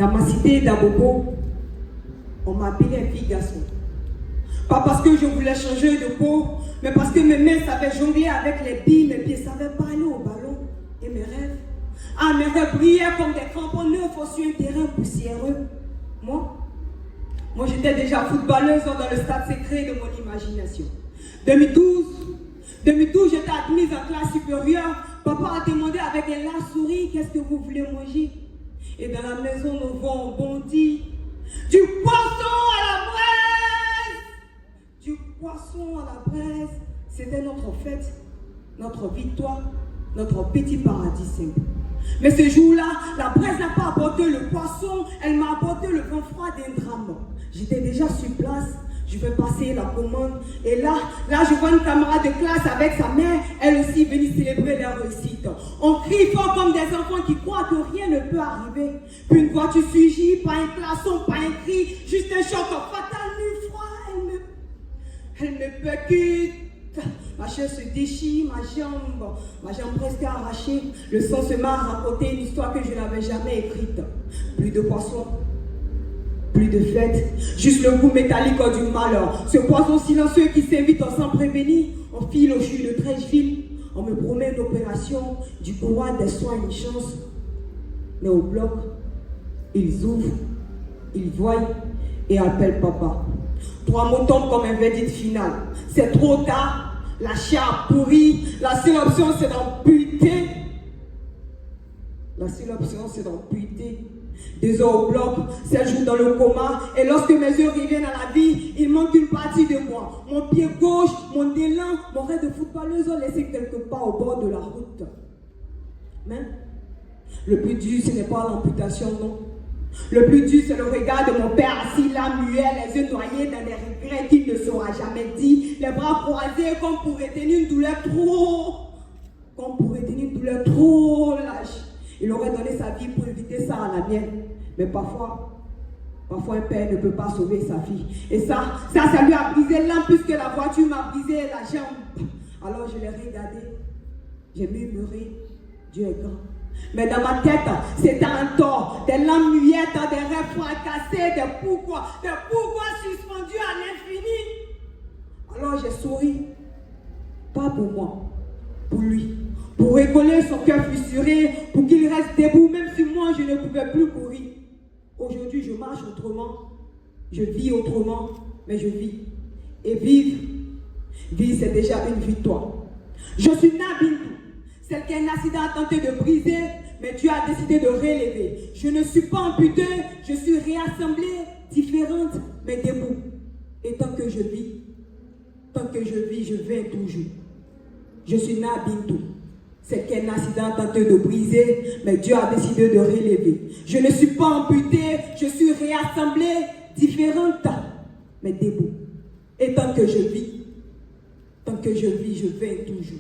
Dans ma cité d'Abobo, on m'appelait fille garçon. Pas parce que je voulais changer de peau, mais parce que mes mains savaient jongler avec les billes, mes pieds savaient pas aller au ballon. Et mes rêves, mes rêves brillaient comme des crampons neufs sur un terrain poussiéreux. Moi j'étais déjà footballeuse dans le stade secret de mon imagination. 2012, j'étais admise en classe supérieure. Papa a demandé avec un large sourire, qu'est-ce que vous voulez manger? Et dans la maison, nos voix ont bondi. Du poisson à la braise! Du poisson à la braise. C'était notre fête, notre victoire, notre petit paradis simple. Mais ce jour-là, la braise n'a pas apporté le poisson, elle m'a apporté le vent froid d'un drame. J'étais déjà sur place, je vais passer la commande. Et là, je vois une camarade de classe avec sa mère, elle aussi venue célébrer leur réussite. On crie fort comme des enfants qui croient que rien ne peut arriver. Puis une voiture surgit, pas un klaxon, pas un cri, juste un choc fatal, nu froid, elle me percute. Ma chair se déchire, ma jambe presque arrachée. Le sang se met à raconter une histoire que je n'avais jamais écrite. Plus de poissons, plus de fêtes, juste le goût métallique du malheur. Ce poisson silencieux qui s'invite sans prévenir. On file au jus de Trècheville. On me promet une opération, du pouvoir des soins, une chance. Mais au bloc, ils ouvrent, ils voient et appellent papa. 3 mots tombent comme un verdict final. C'est trop tard, la chair a pourri, la seule option c'est d'amputer. La seule option c'est d'amputer. 2 heures au bloc, 7 jours dans le coma, et lorsque mes yeux reviennent à la vie, il manque une partie de moi. Mon pied gauche, mon élan, mon rêve de footballeuse ont laissé quelque part au bord de la route. Mais le plus dur, ce n'est pas l'amputation, non. Le plus dur, c'est le regard de mon père assis là, muet, les yeux noyés dans des regrets qu'il ne saura jamais dit, les bras croisés comme pour retenir une douleur trop lâche. Il aurait donné sa vie pour éviter ça à la mienne. Mais parfois un père ne peut pas sauver sa fille. Et ça lui a brisé l'âme puisque la voiture m'a brisé la jambe. Alors je l'ai regardé, j'ai murmuré, Dieu est grand. Mais dans ma tête, c'était un tort, des lames muettes, des rêves fracassés, des pourquoi suspendus à l'infini. Alors j'ai souri, pas pour moi, pour lui, pour rigoler son cœur fissuré, pour qu'il reste debout, même si moi je ne pouvais plus courir. Aujourd'hui je marche autrement, je vis autrement, mais je vis. Et vivre c'est déjà une victoire. Je suis Nabintou. Celle qu'un accident a tenté de briser, mais Dieu a décidé de relever. Je ne suis pas amputée, je suis réassemblée, différente, mais debout. Et tant que je vis, je vais toujours. Je suis Nabintou. Celle qu'un accident a tenté de briser, mais Dieu a décidé de relever. Je ne suis pas amputée, je suis réassemblée, différente, mais debout. Et tant que je vis, je vais toujours.